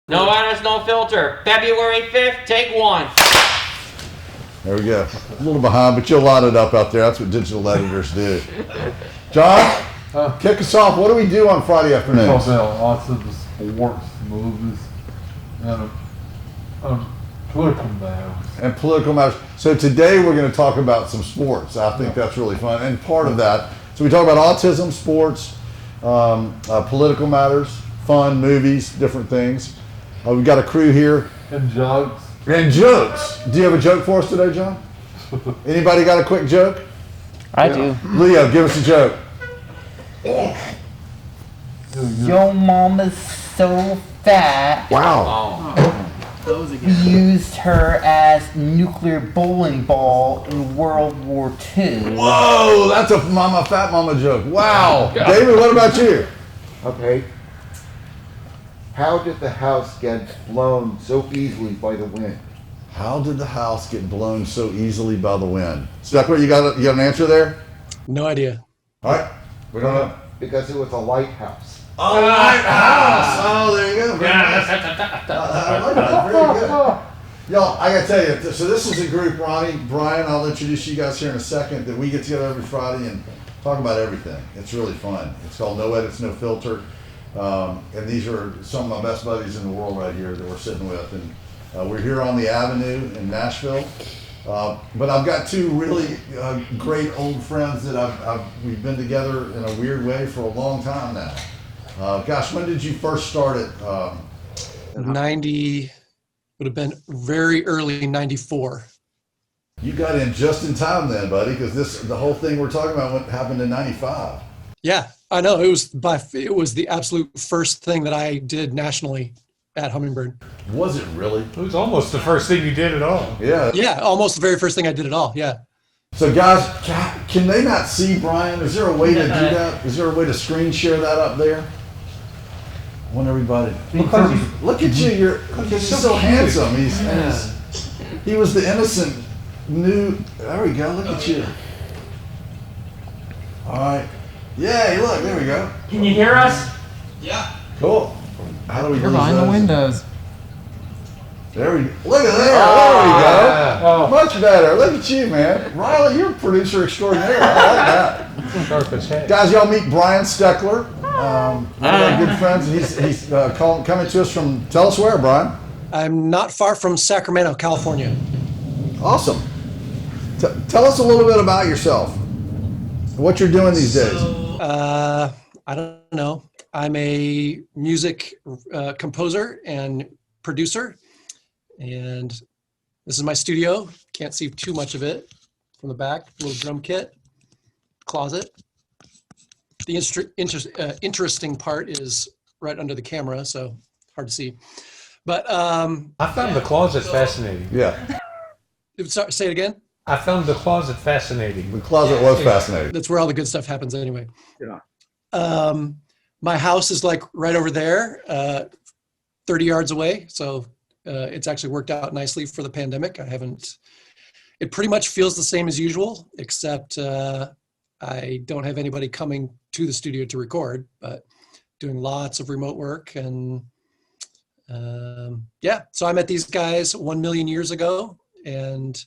No edits, no filter. February 5th, take one. There we go. A little behind, but you'll line it up out there. That's what digital editors do. John, kick us off. What do we do on Friday afternoons? Talk about lots of the sports, movies, and political matters. And political matters. So today we're going to talk about some sports. I think that's really fun. And part of that, so we talk about autism, sports, political matters, fun, movies, different things. We've got a crew here. And jokes. And jokes. Do you have a joke for us today, John? Anybody got a quick joke? I do. Leo, give us a joke. Your mama's so fat. Wow. We used her as nuclear bowling ball in World War II. Whoa, that's a fat mama joke. Wow. David, what about you? Okay. How did the house get blown so easily by the wind? How did the house get blown so easily by the wind? Steckler, you got an answer there? No idea. All right. We don't know. Because it was a lighthouse. A lighthouse. Oh, there you go. Very nice. I like that. Very good. Y'all, I gotta tell you, so this is a group, Ronnie, Brian, I'll introduce you guys here in a second, that we get together every Friday and talk about everything. It's really fun. It's called No Edits, No Filter. And these are some of my best buddies in the world right here that we're sitting with. And we're here on the Avenue in Nashville. But I've got two really great old friends that we've been together in a weird way for a long time now. Gosh, when did you first start it? 90 would have been very early 94. You got in just in time then, buddy, because the whole thing we're talking about happened in 95. Yeah, I know. It was the absolute first thing that I did nationally at Hummingbird. Was it really? It was almost the first thing you did at all. Yeah. Yeah, almost the very first thing I did at all. Yeah. So guys, can they not see Brian? Is there a way to do that? Is there a way to screen share that up there? I want everybody. Look at you. You're so handsome. He was the innocent new. There we go. Look at you. All right. Yeah, look, there we go. Can you hear us? Yeah. Cool. How do we You're lose behind those? the windows. There we go. Look at there. There we go. Much better. Look at you, man. Riley, you're a producer extraordinaire. I like that. Guys, y'all meet Brian Steckler. One of our good friends. He's coming to us from, tell us where, Brian. I'm not far from Sacramento, California. Awesome. Tell us a little bit about yourself. What you're doing these days. I don't know. I'm a music composer and producer, and this is my studio. Can't see too much of it from the back. Little drum kit, closet. The interesting part is right under the camera, so hard to see. But I found the closet fascinating. Yeah. Sorry, say it again. I found the closet fascinating. The closet was fascinating. That's where all the good stuff happens anyway. Yeah. My house is like right over there, 30 yards away. So it's actually worked out nicely for the pandemic. It pretty much feels the same as usual, except I don't have anybody coming to the studio to record, but doing lots of remote work. And yeah, so I met these guys 1 million years ago, and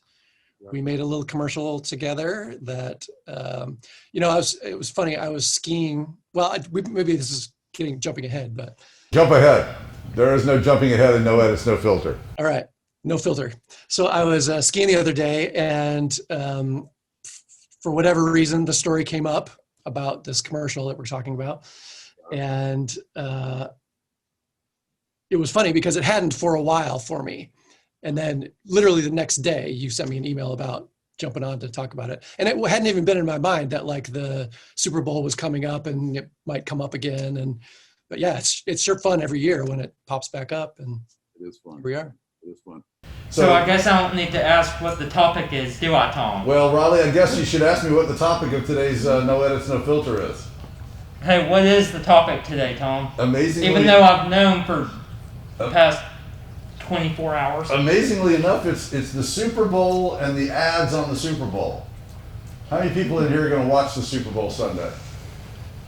we made a little commercial together that, it was funny. I was skiing. Well, maybe this is jumping ahead, but. Jump ahead. There is no jumping ahead and no edits, no filter. All right. No filter. So I was skiing the other day, and for whatever reason, the story came up about this commercial that we're talking about. And it was funny because it hadn't for a while for me. And then literally the next day, you sent me an email about jumping on to talk about it. And it hadn't even been in my mind that like the Super Bowl was coming up and it might come up again. But yeah, it's sure fun every year when it pops back up, and it is fun. Here we are. It is fun. So I guess I don't need to ask what the topic is, do I, Tom? Well, Riley, I guess you should ask me what the topic of today's No Edits, No Filter is. Hey, what is the topic today, Tom? Amazingly, Even though I've known for the past 24 hours. Amazingly enough, it's the Super Bowl and the ads on the Super Bowl. How many people in here are going to watch the Super Bowl Sunday?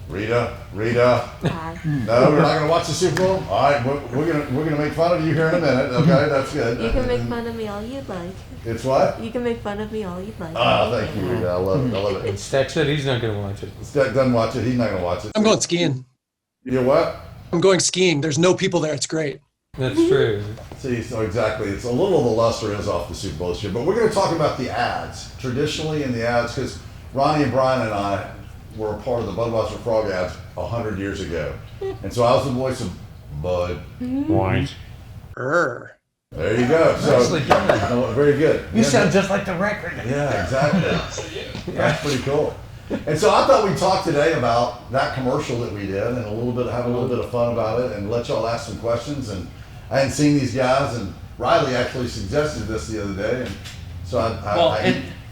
Rita. Hi. No, we're not gonna watch the Super Bowl. All right, we're gonna make fun of you here in a minute. Okay, that's good. You can make fun of me all you'd like. It's what? You can make fun of me all you'd like. Oh, thank you, Rita. I love it. Stack said he's not going to watch it. Stack doesn't watch it. He's not gonna watch it. I'm going skiing. You know what? I'm going skiing. There's no people there. It's great. That's true. See, so exactly. It's a little of the luster is off the Super Bowl this year, but we're going to talk about the ads. Traditionally in the ads, because Ronnie and Brian and I were a part of the Budweiser Frog ads 100 years ago. And so I was the voice of Bud. Weis. There you go. So, Nicely done. no, very good. You sound just like the record. Yeah, exactly. That's pretty cool. And so I thought we'd talk today about that commercial that we did and have a little bit of fun about it and let y'all ask some questions. And I hadn't seen these guys, and Riley actually suggested this the other day, and so I've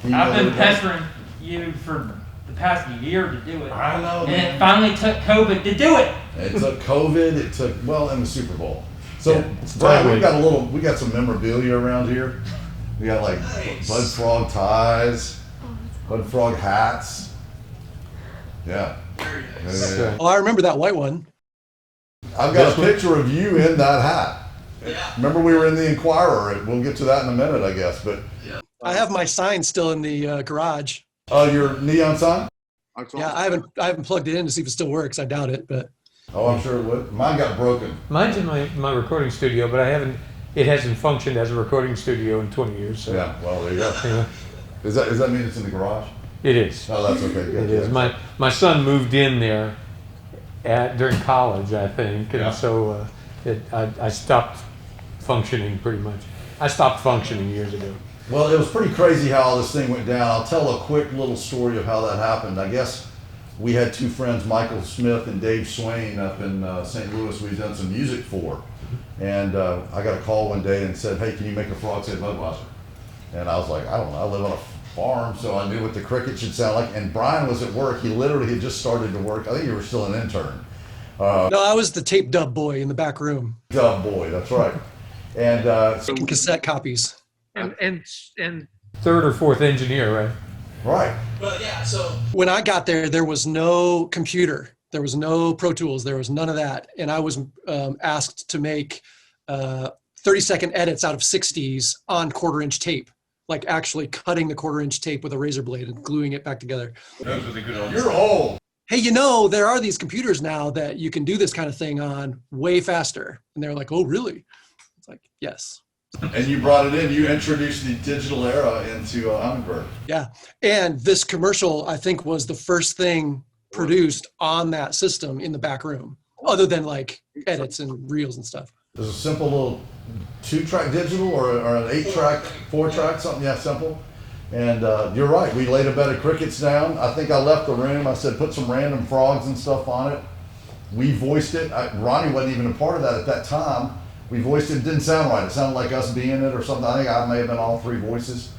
been pestering you for the past year to do it. I know, And man. it finally took COVID to do it. It took COVID. And the Super Bowl. So Yeah, it's Brian, timely. we got some memorabilia around here. We got like Bud Frog ties, Bud Frog hats. Yeah. Oh, I remember that white one. I've got a picture of you in that hat. Remember we were in the Inquirer. We'll get to that in a minute, I guess. But I have my sign still in the garage. your neon sign? Yeah, I haven't plugged it in to see if it still works. I doubt it, but Oh, I'm sure it would. Mine got broken. Mine's in my recording studio, but it hasn't functioned as a recording studio in 20 years. So. Yeah. Well, there you go. Anyway, Does that mean it's in the garage? it is. Oh, that's okay. Good. It is. My son moved in there during college, I think, and Yeah. so I stopped functioning pretty much. I stopped functioning years ago. Well, it was pretty crazy how all this thing went down. I'll tell a quick little story of how that happened. I guess we had two friends, Michael Smith and Dave Swain, up in St. Louis. We've done some music for, and I got a call one day and said, "Hey, can you make a frog say Budweiser?" And I was like, "I don't know. I live on a farm, so I knew what the cricket should sound like." And Brian was at work. He literally had just started to work. I think you were still an intern. no, I was the tape dub boy in the back room, Dub boy, that's right. And so making cassette copies. And third or fourth engineer, right? right. When I got there, there was no computer. There was no Pro Tools. There was none of that. And I was asked to make 30-second edits out of 60s on quarter-inch tape, like actually cutting the quarter-inch tape with a razor blade and gluing it back together. You're old. Hey, there are these computers now that you can do this kind of thing on way faster. And they're like, oh, really? It's like, yes. And you brought it in. You introduced the digital era into Hummingbird. Yeah. And this commercial, I think, was the first thing produced on that system in the back room, other than like edits and reels and stuff. It was a simple little 2-track digital or an 8-track, 4-track, something, yeah, simple. And you're right, we laid a bed of crickets down. I think I left the room. I said, put some random frogs and stuff on it. We voiced it. Ronnie wasn't even a part of that at that time. We voiced it. It didn't sound right. It sounded like us being it or something. I think I may have been all 3 voices.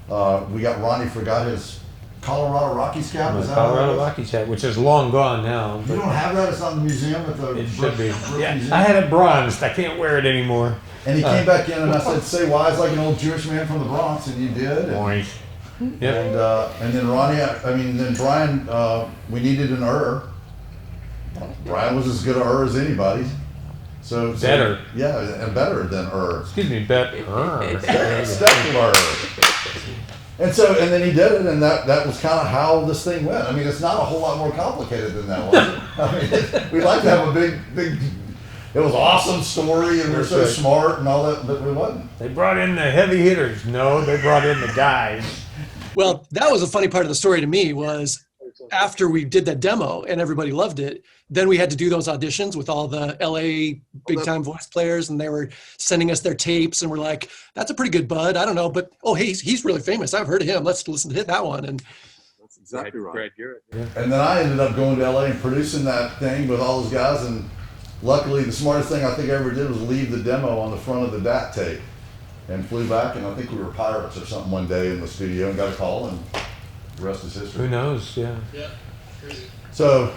We got Ronnie forgot his Colorado Rockies cap. Is that how it Colorado was? Rockies hat, which is long gone now. You don't have that? It's not in the museum at the It should be. Brick Yeah, Museum? I had it bronzed. I can't wear it anymore. And he came back in and I said, say Weis like an old Jewish man from the Bronx, and you did. And, Yep. and then then Brian, we needed an Brian was as good a as anybody. So Better. Yeah, and better than Excuse me, better. Stepler. And then he did it, and that was kind of how this thing went. I mean, it's not a whole lot more complicated than that, was it? I mean, we'd like to have a big. It was an awesome story, and we're so right. smart and all that, but we wasn't. They brought in the heavy hitters. No, they brought in the guys. Well, that was a funny part of the story to me was after we did that demo and everybody loved it, then we had to do those auditions with all the LA big time voice players, and they were sending us their tapes, and we're like, that's a pretty good Bud. I don't know, but he's really famous. I've heard of him. Let's listen to that one. And That's exactly right. And then I ended up going to LA and producing that thing with all those guys, and luckily the smartest thing I think I ever did was leave the demo on the front of the DAT tape and flew back, and I think we were pirates or something one day in the studio and got a call, and the rest is history. Who knows? Yeah. So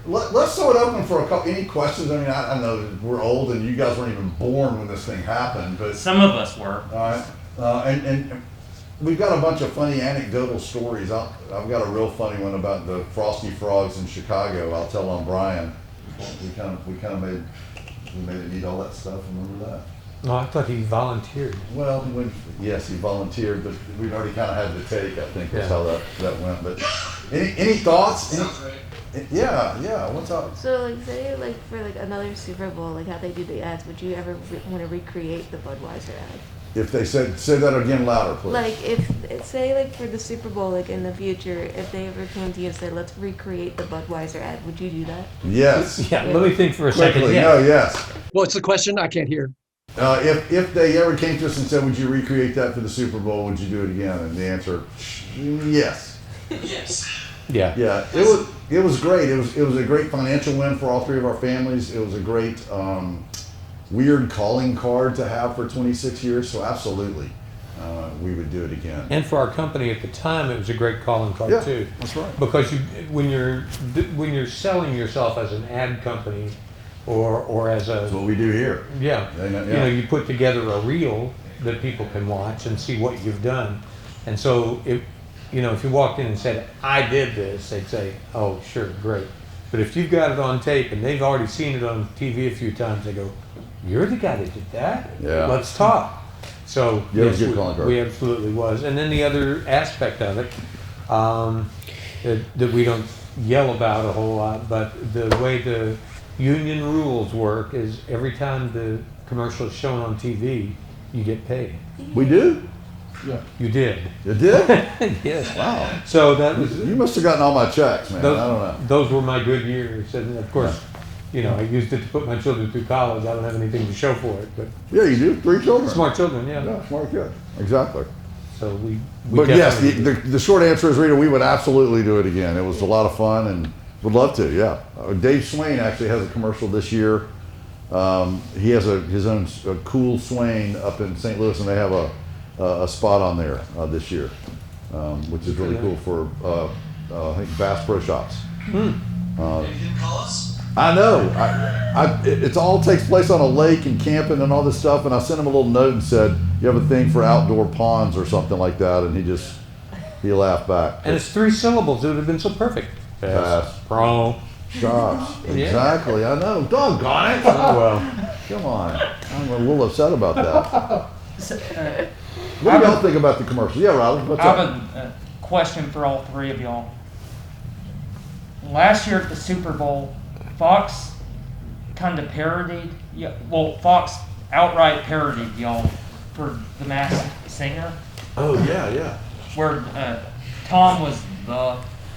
let's throw it open for any questions. I mean, I know that we're old and you guys weren't even born when this thing happened, but Some of us were. all right. And we've got a bunch of funny anecdotal stories. I've got a real funny one about the Frosty Frogs in Chicago. I'll tell on Brian. We kind of made it eat all that stuff. Remember that? No, I thought he volunteered. Well, yes, he volunteered, but we'd already kind of had the take. I think that's how that went. But any thoughts? Yeah. What's up? So like say like for like another Super Bowl, like how they do the ads, would you ever want to recreate the Budweiser ad? If they say that again louder, please. Like if say like for the Super Bowl, like in the future, if they ever came to you and said, let's recreate the Budweiser ad, would you do that? Yes. Yeah, let me think for a second. Quickly. Yeah. No, yes. What's the question? I can't hear. If they ever came to us and said, would you recreate that for the Super Bowl, would you do it again? And the answer, yes. Yeah. Yeah, it was great. It was a great financial win for all three of our families. It was a great weird calling card to have for 26 years. So absolutely, we would do it again. And for our company at the time, it was a great calling card too. That's right. Because when you're selling yourself as an ad company, or as a That's what we do here. you know, you put together a reel that people can watch and see what you've done. And so if you walked in and said, I did this, they'd say, oh, sure, great. But if you've got it on tape and they've already seen it on TV a few times, they go, you're the guy that did that? Yeah. Let's talk. So Yeah, it was a good calling card. we absolutely was. And then the other aspect of it, that we don't yell about a whole lot, but the way the union rules work is every time the commercial is shown on TV, you get paid. We do? You did. You did? Yes. Wow. So that was. You must have gotten all my checks, man. Those, I don't know. Those were my good years, and of course, I used it to put my children through college. I don't have anything to show for it, but Yeah, you do. 3 children. smart children, yeah. Yeah, smart kid. Exactly. So we But yes, definitely- the short answer is, Rita, we would absolutely do it again. It was a lot of fun and would love to, yeah. Dave Swain actually has a commercial this year. He has his own cool Swain up in St. Louis, and they have a spot on there this year, which is really cool for, I think, Bass Pro Shops. I know. It all takes place on a lake and camping and all this stuff, and I sent him a little note and said, you have a thing for outdoor ponds or something like that, and he laughed back. And it's 3 syllables. It would have been so perfect. Bass Pro. Shops. Yeah. Exactly, I know. Doggone it. Oh, well. Come on. I'm a little upset about that. So, What do y'all think about the commercial? Yeah, Riley, what's I have up? a question for all 3 of y'all. Last year at the Super Bowl, Fox kind of parodied, Fox outright parodied y'all for The Masked Singer, Oh, yeah. where Tom was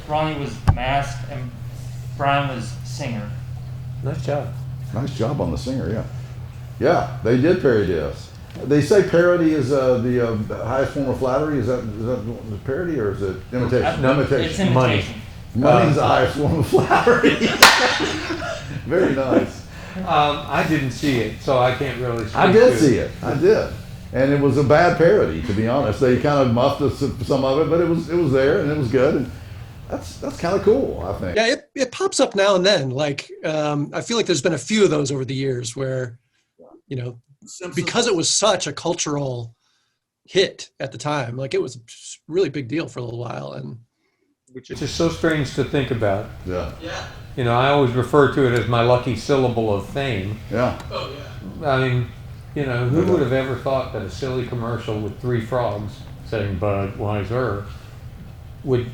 Ronnie was masked, and Brian was singer. Nice job. Nice job on the singer, yeah. Yeah, they did parody us. They say parody is the highest form of flattery. Is that the parody, or is it imitation? No, It's imitation. imitation. Money's the highest form of flattery. Very nice. I didn't see it, so I can't really speak I did to see it. I did. And it was a bad parody, to be honest. They kind of muffed us some of it, but it was there and it was good. And that's kind of cool, I think. Yeah, it pops up now and then. Like, I feel like there's been a few of those over the years where, because it was such a cultural hit at the time, like it was a really big deal for a little while. And Which is so strange to think about. Yeah. I always refer to it as my lucky syllable of fame. Yeah. I mean, who would have ever thought that a silly commercial with 3 frogs saying Budweiser would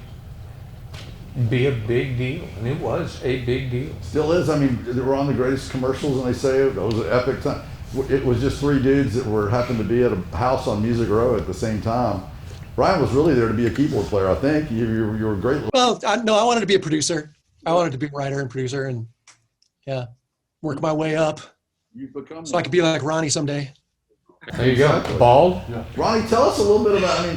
be a big deal? And it was a big deal. Still is. I mean, they were on the greatest commercials, and they say it was an epic time. It was just 3 dudes that happened to be at a house on Music Row at the same time. Brian was really there to be a keyboard player, I think. You were great. well, I wanted to be a producer. I wanted to be a writer and producer, and work my way up You've become so I could be like Ronnie someday. There you go. Exactly. Bald? Ronnie, tell us a little bit about,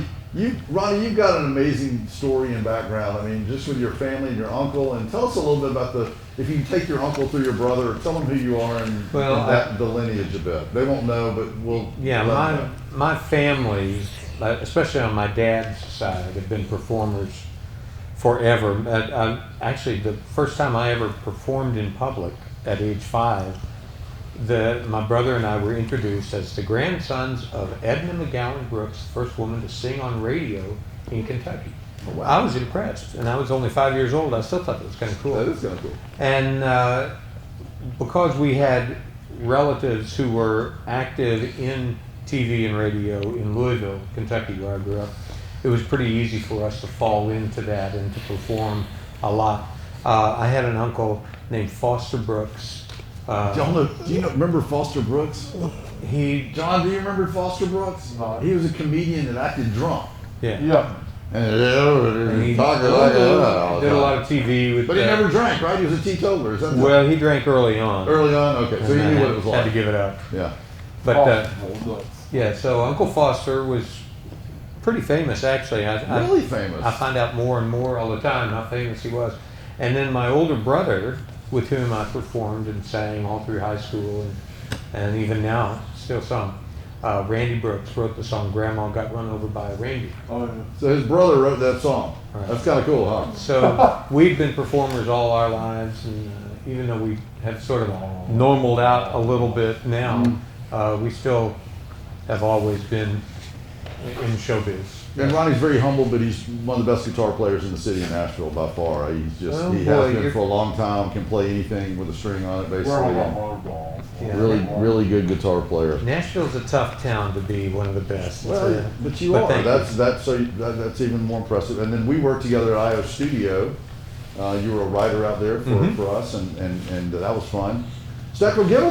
Ronnie, you've got an amazing story and background. I mean, just with your family and your uncle, and tell us a little bit about if you take your uncle through your brother, tell them who you are and the lineage a bit. They won't know, but we'll. Yeah, let them know. my family, especially on my dad's side, have been performers forever. Actually, the first time I ever performed in public at age 5 my brother and I were introduced as the grandsons of Edna McGowan Brooks, the first woman to sing on radio in Kentucky. I was impressed, and I was only 5 years old. I still thought that was kind of cool. That is kind of cool. And because we had relatives who were active in TV and radio in Louisville, Kentucky, where I grew up, it was pretty easy for us to fall into that and to perform a lot. I had an uncle named Foster Brooks. Do you remember Foster Brooks? John, do you remember Foster Brooks? He was a comedian that acted drunk. Yeah. Yeah. And he talked like that. did a lot of TV with But he never drank, right? He was a teetotaler. Is that Well, he drank early on. early on? Okay, so he knew what it was Had like. to give it up. Yeah. But yeah, so Uncle Foster was pretty famous, actually. Really famous. I find out more and more all the time how famous he was. And then my older brother, with whom I performed and sang all through high school and even now, still some, Randy Brooks wrote the song Grandma Got Run Over by a Reindeer. Oh, yeah. So his brother wrote that song. Right. That's kind of cool, huh? So we've been performers all our lives, and even though we have sort of normaled out a little bit now, we still have always been in showbiz. And Ronnie's very humble, but he's one of the best guitar players in the city of Nashville by far. He's just Oh, he boy, has been for a long time. Can play anything with a string on it, basically. Yeah. Really good guitar player. Nashville's a tough town to be one of the best. Well, but you are. thank you. That's even more impressive. And then we worked together at IO Studio. You were a writer out there for us, and that was fun. Steckel, give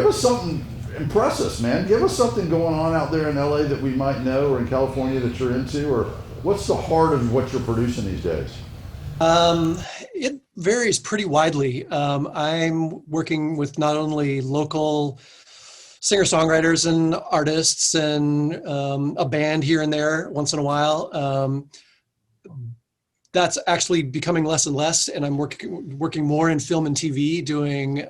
us something. Impress us, man. Give us something going on out there in LA that we might know, or in California that you're into, or what's the heart of what you're producing these days? It varies pretty widely. I'm working with not only local singer-songwriters and artists and a band here and there once in a while. That's actually becoming less and less, and I'm working more in film and TV, doing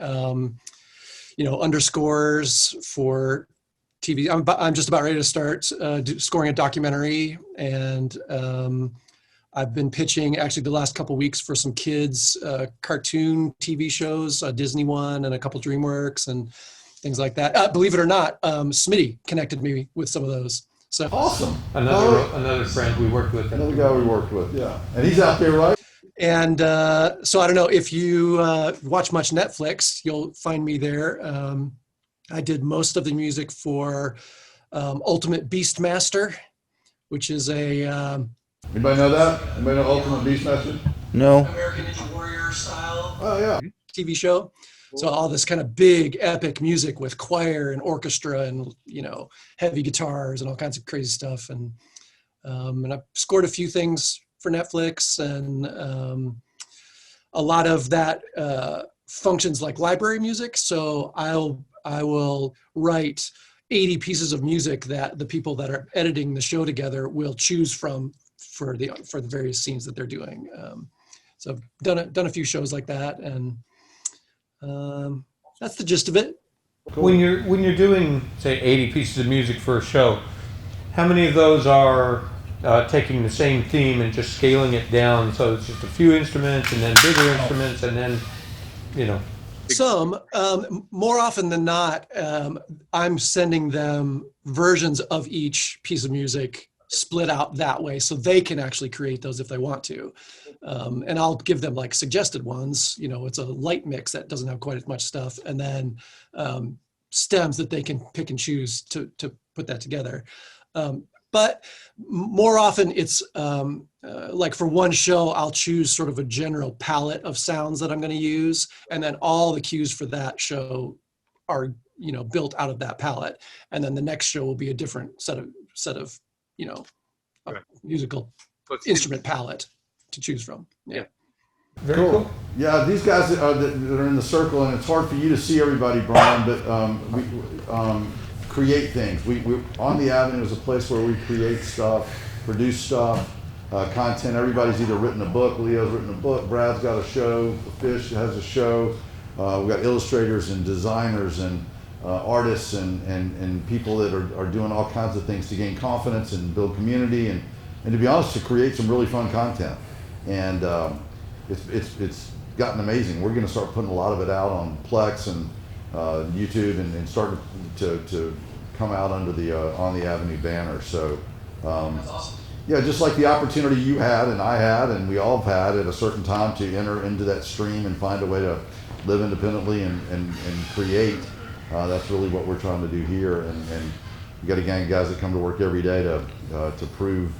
underscores for TV. I'm just about ready to start scoring a documentary, and I've been pitching actually the last couple weeks for some kids cartoon TV shows, a Disney one and a couple DreamWorks and things like that. Believe it or not, Smitty connected me with some of those. So Awesome. Another friend we worked with. Another guy we worked with, yeah. And he's out there, right? And so I don't know if you watch much Netflix, you'll find me there. I did most of the music for Ultimate Beastmaster, which is a Anybody know that? Anybody know Ultimate Beastmaster? No. American Ninja Warrior style TV show. So all this kind of big epic music with choir and orchestra and heavy guitars and all kinds of crazy stuff. And I scored a few things for Netflix, and a lot of that functions like library music. So I will write 80 pieces of music that the people that are editing the show together will choose from for the various scenes that they're doing. So I've done a few shows like that, and that's the gist of it. Cool. When you're doing, say, 80 pieces of music for a show, how many of those are taking the same theme and just scaling it down so it's just a few instruments and then bigger instruments and then, Some, more often than not, I'm sending them versions of each piece of music split out that way so they can actually create those if they want to. And I'll give them like suggested ones, it's a light mix that doesn't have quite as much stuff, and then stems that they can pick and choose to put that together. But more often it's like for one show, I'll choose sort of a general palette of sounds that I'm going to use. And then all the cues for that show are, built out of that palette. And then the next show will be a different set of a musical instrument palette to choose from. Yeah. Very cool. Yeah, these guys that are in the circle, and it's hard for you to see everybody, Brian, but we create things. We on the Avenue is a place where we create stuff, produce stuff, content. Everybody's either written a book. Leo's written a book. Brad's got a show. Fish has a show. We've got illustrators and designers and artists and people that are doing all kinds of things to gain confidence and build community and to be honest, to create some really fun content. And it's gotten amazing. We're going to start putting a lot of it out on Plex and YouTube and start to come out under the On the Avenue banner. So yeah, just like the opportunity you had and I had and we all have had at a certain time to enter into that stream and find a way to live independently and create. That's really what we're trying to do here, and we got a gang of guys that come to work every day to prove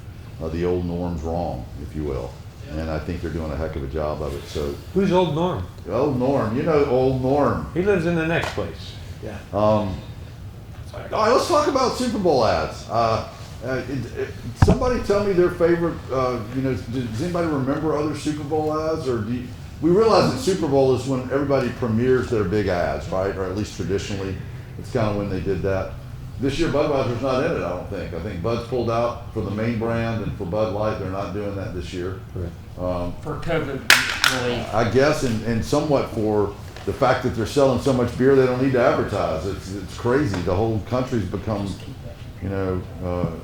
the old norms wrong, if you will. And I think they're doing a heck of a job of it. So Who's Old Norm? old Norm, you know old Norm. He lives in the next place. Yeah. All right, let's talk about Super Bowl ads. Somebody tell me their favorite. Does anybody remember other Super Bowl ads, or we realize that Super Bowl is when everybody premieres their big ads, right? Or at least traditionally, it's kind of when they did that. This year, Budweiser's not in it, I don't think. I think Bud's pulled out for the main brand, and for Bud Light, they're not doing that this year. For COVID relief. I guess, and somewhat for the fact that they're selling so much beer, they don't need to advertise. It's crazy. The whole country's become,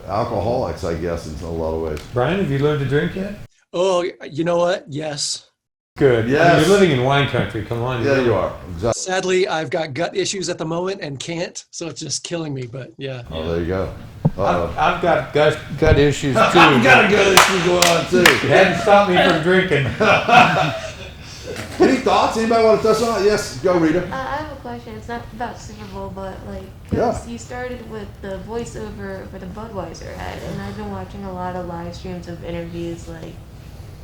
alcoholics, I guess, in a lot of ways. Brian, have you learned to drink yet? Oh, you know what? Yes. Good. Yes. I mean, you're living in wine country. Come on. Yeah, you are. Exactly. Sadly, I've got gut issues at the moment and can't, so it's just killing me. But yeah. Oh, there you go. I've got gut issues too. I've got a good issue going on too. It hadn't stopped me from drinking. Any thoughts? Anybody want to touch on it? Yes, go, Rita. I have a question. It's not about Super Bowl, but because you started with the voiceover for the Budweiser ad, and I've been watching a lot of live streams of interviews,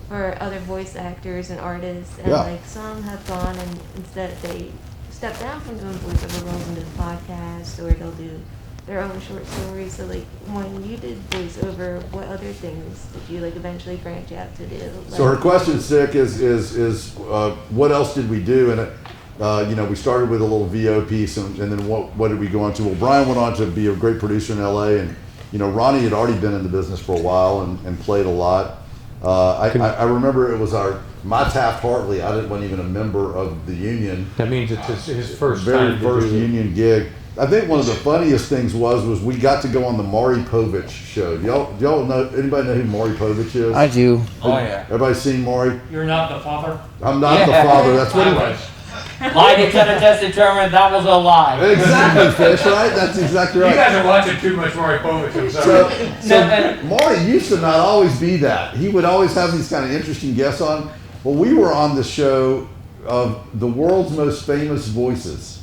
for other voice actors and artists, and some have gone and instead they step down from doing voiceover roles and do podcasts, or they'll do their own short stories. So when you did voiceover, what other things did you eventually branch out to do? So her question, Stick, is what else did we do? And we started with a little VO piece, and then what did we go on to? Well, Brian went on to be a great producer in LA, and Ronnie had already been in the business for a while and played a lot. I remember it was my Taft Hartley. I wasn't even a member of the union. That means it's his first very time first to do union gig. I think one of the funniest things was we got to go on the Maury Povich show. Do y'all know, anybody know who Maury Povich is? I do. Oh yeah. Everybody seen Maury? You're not the father? I'm not the father. That's what he was. Lie detector test determined that was a lie. Exactly, Fish, right? That's exactly right. You guys are watching too much Maury Povich. I'm sorry. So Maury used to not always be that. He would always have these kind of interesting guests on. Well, we were on the show of the world's most famous voices.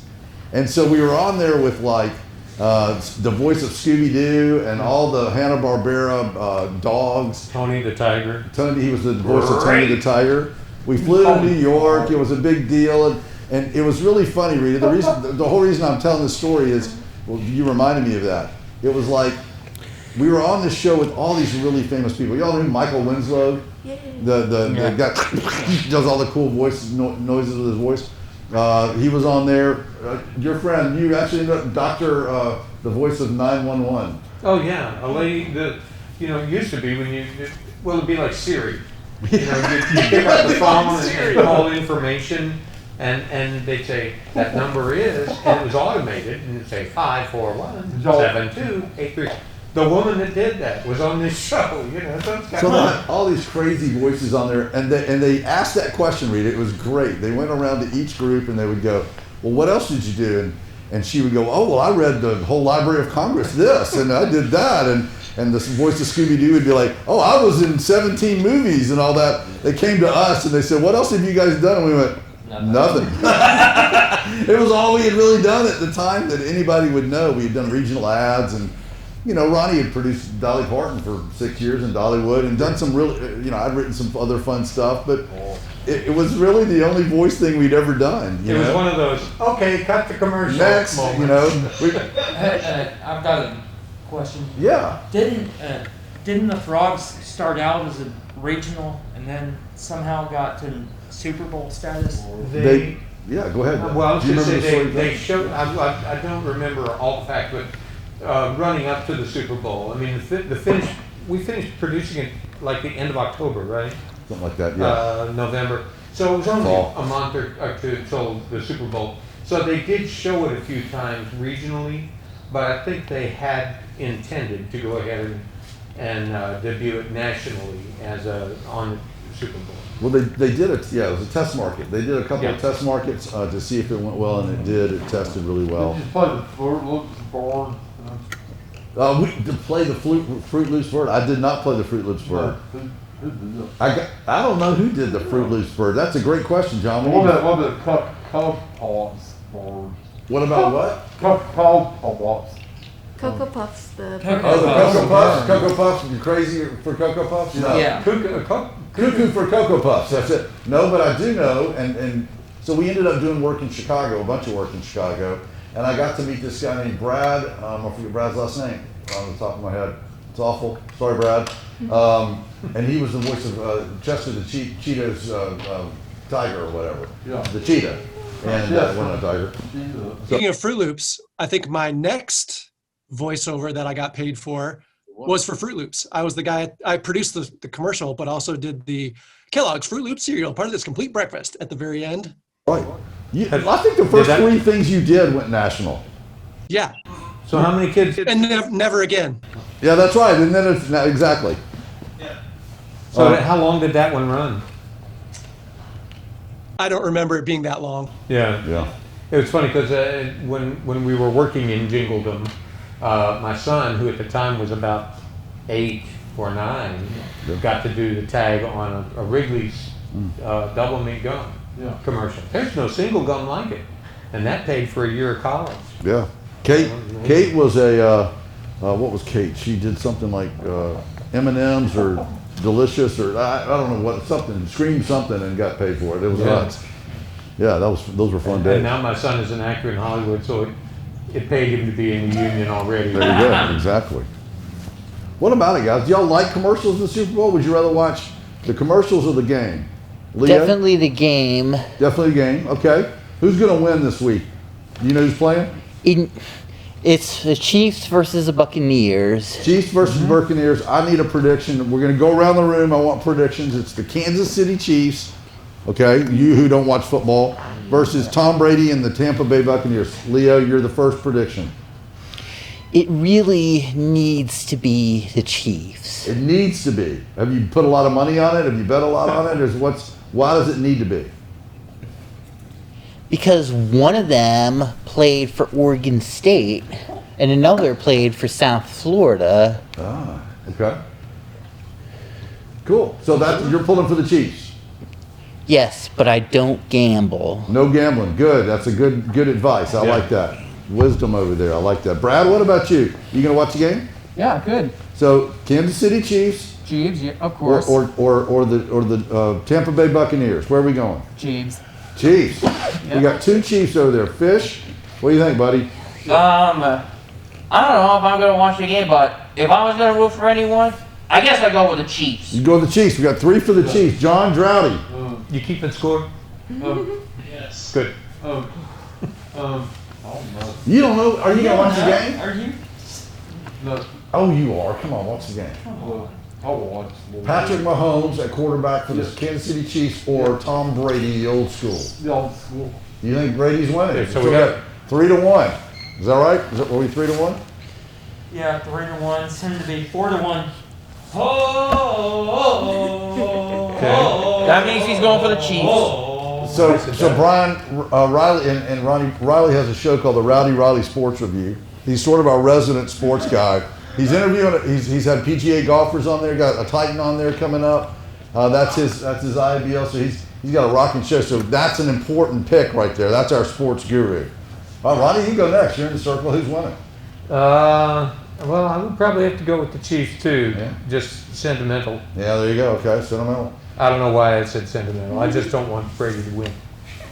And so we were on there with the voice of Scooby-Doo and all the Hanna-Barbera dogs. Tony the Tiger. He was the voice of Tony the Tiger. We flew to New York. It was a big deal. And it was really funny, Rita. The whole reason I'm telling this story is, you reminded me of that. It was we were on this show with all these really famous people. Y'all know Michael Winslow? Yeah. The guy he does all the cool noises with his voice. He was on there. Your friend, you actually ended up the voice of 911. Oh yeah, a lady that used to be when it'd be like Siri. You pick up the phone and call information, and they'd say that number is, and it was automated, and it'd say 541-7283. The woman that did that was on this show. So they had all these crazy voices on there, and they asked that question, Rita. It was great. They went around to each group and they would go, "Well, what else did you do?" And she would go, "Oh, well, I read the whole Library of Congress this, and I did that." And the voice of Scooby-Doo would be like, "Oh, I was in 17 movies and all that." They came to us and they said, "What else have you guys done?" And we went, "Nothing." It was all we had really done at the time that anybody would know. We had done regional ads, and Ronnie had produced Dolly Parton for 6 years in Dollywood and done some really, I'd written some other fun stuff, but it was really the only voice thing we'd ever done. It was one of those, okay, cut the commercial. Next, moments. I've got a question. Yeah. Didn't the Frogs start out as a regional and then somehow got to Super Bowl status? Yeah, go ahead. Well, I was Do you going to remember say the story? they showed. I don't remember all the facts, but running up to the Super Bowl. I mean, we finished producing it the end of October, right? Something like that, yeah. November. So it was only Fall. a month or two till the Super Bowl. So they did show it a few times regionally, but I think they had intended to go ahead and debut it nationally as on Super Bowl. Well, they did it. Yeah, it was a test market. They did a couple Yeah. of test markets to see if it went well, and it did. It tested really well. Did you play the Fruit Loops board? We to play the Fruit Loops bird. I did not play the Fruit Loops bird. Who did that? I don't know who did the Fruit Loops bird. That's a great question, John. What about Cocoa Pops board? What about what? Cocoa Pops. Cocoa Puffs, the Cocoa Oh, the Puffs. Cocoa Puffs. Cocoa Puffs. You crazy for Cocoa Puffs? No. Yeah. Cuckoo for Cocoa Puffs. That's it. No, but I do know, and so we ended up doing work in Chicago, a bunch of work in Chicago, and I got to meet this guy named Brad. I forget Brad's last name on the top of my head. It's awful. Sorry, Brad. And he was the voice of Chester the Cheetah's tiger or whatever. Yeah. The cheetah. And wasn't a tiger. Speaking of Fruit Loops, I think my next voiceover that I got paid for was for Fruit Loops. I was the guy, I produced the commercial, but also did the Kellogg's Fruit Loops cereal, part of this complete breakfast at the very end. Right. I think the first three things you did went national. Yeah. So how many kids? And never again. Yeah, that's right. And then it's exactly. So how long did that one run? I don't remember it being that long. Yeah. Yeah. It was funny because when we were working in Jingledom, my son, who at the time was about 8 or 9, got to do the tag on a Wrigley's double meat gum commercial. There's no single gum like it, and that paid for a year of college. Yeah. Kate was a what was Kate? She did something like M&Ms or Delicious or I don't know what, something, screamed something and got paid for it. It was nuts. Yeah, those were fun days. And now my son is an actor in Hollywood, so it paid him to be in the union already. There you go. Exactly. What about it, guys? Do y'all like commercials in the Super Bowl? Would you rather watch the commercials or the game? Leah? Definitely the game. Definitely the game. Okay. Who's going to win this week? Do you know who's playing? It's the Chiefs versus the Buccaneers. Chiefs versus Buccaneers. I need a prediction. We're going to go around the room. I want predictions. It's the Kansas City Chiefs, okay, you who don't watch football, versus Tom Brady and the Tampa Bay Buccaneers. Leo, you're the first prediction. It really needs to be the Chiefs. It needs to be. Have you put a lot of money on it? Have you bet a lot on it? Why does it need to be? Because one of them played for Oregon State and another played for South Florida. Ah, okay. Cool. So you're pulling for the Chiefs. Yes, but I don't gamble. No gambling. Good. That's a good advice. I like that. Wisdom over there. I like that. Brad, what about you? You gonna watch the game? Yeah, good. So Kansas City Chiefs. Chiefs, yeah, of course. Or the Tampa Bay Buccaneers. Where are we going? Chiefs. Chiefs. We got two Chiefs over there. Fish, what do you think, buddy? I don't know if I'm gonna watch the game, but if I was gonna root for anyone, I guess I'd go with the Chiefs. You go with the Chiefs. We got 3 for the Chiefs. John Droughty. You keeping score? Yes. Good. You don't know? Are you gonna watch the game? Are you? No. Oh, you are. Come on, watch the game. I'll watch. Patrick Mahomes at quarterback for the Kansas City Chiefs or Tom Brady, the old school. The old school. You think Brady's winning? Yeah, so we got 3-1. Is that right? Were we 3-1? Yeah, 3-1. Soon to be 4-1. Oh, Okay. That means he's going for the Chiefs. So Brian Riley and Riley has a show called the Rowdy Riley Sports Review. He's sort of our resident sports guy. He's interviewing. He's had PGA golfers on there. Got a Titan on there coming up. That's his IBL. So he's got a rocking show. So that's an important pick right there. That's our sports guru. All right, Ronnie, you go next. You're in the circle. Who's winning? Well, I would probably have to go with the Chiefs too. Yeah. Just sentimental. Yeah, there you go. Okay, sentimental. I don't know why I said sentimental. I just don't want Brady to win.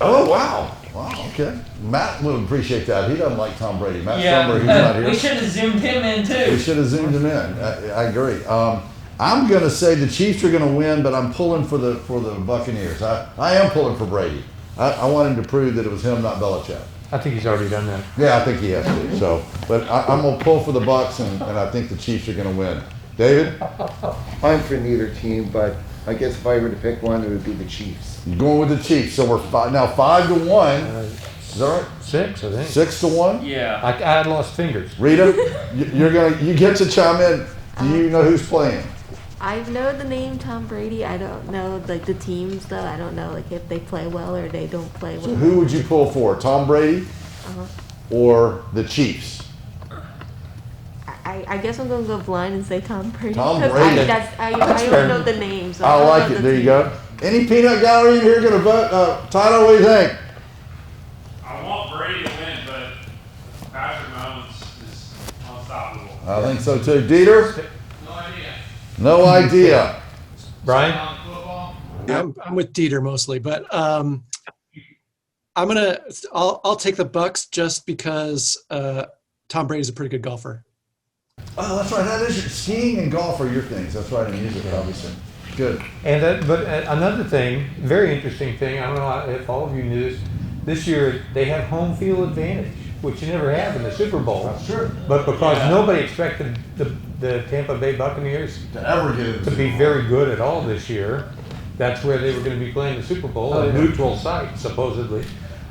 Oh wow. Wow. Okay. Matt would appreciate that. He doesn't like Tom Brady. Matt yeah. Summer, who's not here. We should have zoomed him in too. We should have zoomed him in. I agree. I'm going to say the Chiefs are going to win, but I'm pulling for the Buccaneers. I am pulling for Brady. I want him to prove that it was him, not Belichick. I think he's already done that. Yeah, I think he has to. So, but I'm going to pull for the Bucs, and I think the Chiefs are going to win. David, I'm for neither team, but I guess if I were to pick one, it would be the Chiefs. you're going with the Chiefs. So we're 5-1. Is that right? 6, I think. 6-1. Yeah. I had lost fingers. Rita, you get to chime in. Do you know who's playing? I know the name Tom Brady. I don't know like the teams though. I don't know like if they play well or they don't play well. So who would you pull for, Tom Brady or the Chiefs? I guess I'm gonna go blind and say Tom Brady. Tom 'cause Brady. I don't know the names. So I don't like know it. the There you team. go. Any peanut gallery in here gonna vote? Tito, what do you think? I want Brady to win, but Patrick Mahomes is unstoppable. I think so too. Dieter? No idea. No idea. Brian? I'm with Dieter mostly, but I'll take the Bucks just because Tom Brady's a pretty good golfer. Oh, that's right. That is skiing and golf are your things. That's right. And music, obviously. Good. And but another thing, very interesting thing. I don't know if all of you knew this. This year they have home field advantage, which you never have in the Super Bowl. Sure. But because nobody expected the Tampa Bay Buccaneers To ever get it. to be very good at all this year, that's where they were going to be playing the Super Bowl, a neutral site supposedly,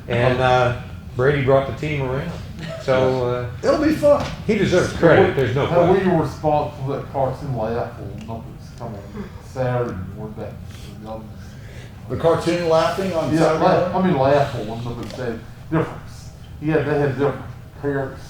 and Brady brought the team around. So It'll be fun. he deserves credit. There's no How question. we were responsible for that cartoon laugh numbers coming Saturday morning. The cartoon laughing on Saturday. Laughable numbers said difference. Yeah, they had different characters.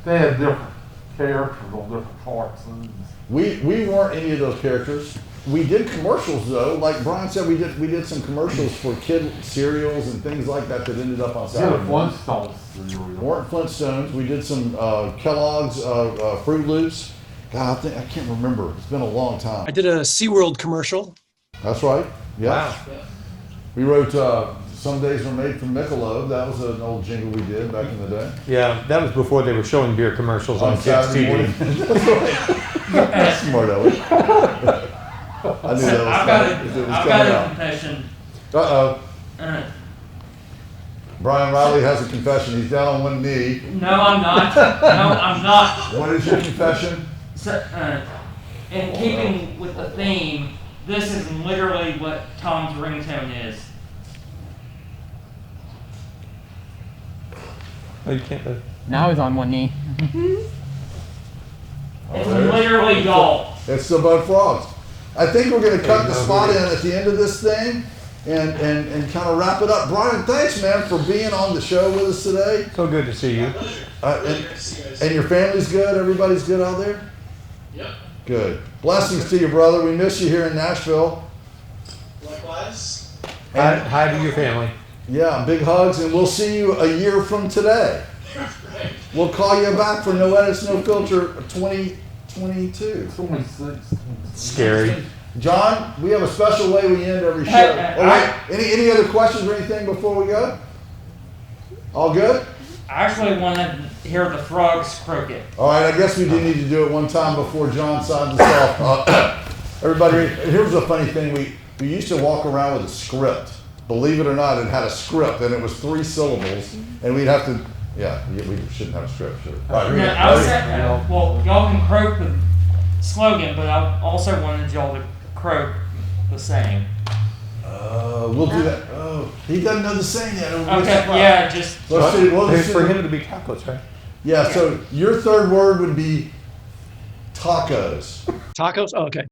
They had different characters on different cartoons. We weren't any of those characters. We did commercials though. Like Brian said, we did some commercials for kid cereals and things like that that ended up on Yeah, Saturday. the Flintstones. Weren't Flintstones. We did some Kellogg's Fruit Loops. God, I can't remember. It's been a long time. I did a SeaWorld commercial. That's right. Yeah. Wow. We wrote Some Days Were Made from Michelob. That was an old jingle we did back in the day. Yeah, that was before they were showing beer commercials on kids' Saturday TV. morning. That's right. That's smart, Ellie. I knew that was I've coming. It was got coming a out. confession. Uh-oh. Uh, Brian Riley has a confession. He's down on one knee. no, I'm not. No, I'm not. What is your confession? So, in keeping with the theme, this is literally what Tom's ringtone is. Oh, you can't. Now he's on one knee. It's literally y'all. It's the Bud Frogs. I think we're going to cut the spot in at the end of this thing and kind of wrap it up. Brian, thanks, man, for being on the show with us today. So good to see you. And your family's good? Everybody's good out there? Yep. Good. Blessings to you, brother. We miss you here in Nashville. Likewise. Hi to your family. Yeah, big hugs, and we'll see you a year from today. Right. We'll call you back for No Edits, No Filter 2022. 26. Scary. John, we have a special way we end every show. Oh, wait, any other questions or anything before we go? All good? I actually want to hear the frogs croak it. All right, I guess we do need to do it one time before John signs us off. Everybody, here's a funny thing. We used to walk around with a script. Believe it or not, it had a script, and it was 3 syllables, and we'd have to, we shouldn't have a script, should we? All right, No, I was saying, well, y'all can croak the slogan, but I also wanted y'all to croak the saying. We'll do that. Oh, he doesn't know the saying yet. Okay, yeah, just. Let's see. It's for him to be tacos, right? Yeah, so your third word would be tacos. Tacos? Oh, okay.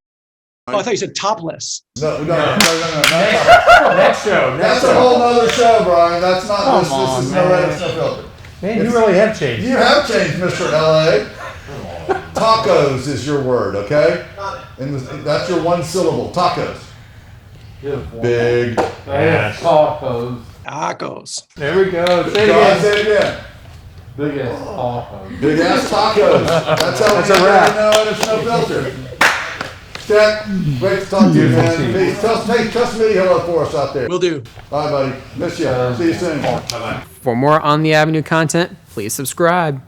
Oh, I thought you said topless. No. Not tacos. Next show. That's a whole other show, Brian. That's not this. This is No Edits, No Filter. Man, you really have changed. You have changed, Mr. LA. Tacos is your word, okay? And that's your 1 syllable. Tacos. Big. Yes. Tacos. Tacos. There we go. Say it John, again. say it again. Big ass tacos. Big ass tacos. That's how That's we a do wrap. it. No Edits, No Filter. Jack, great to talk to you, man. Please tell Smitty hello for us out there. Will do. Bye, buddy. Miss you. See you soon. For more On the Avenue content, please subscribe.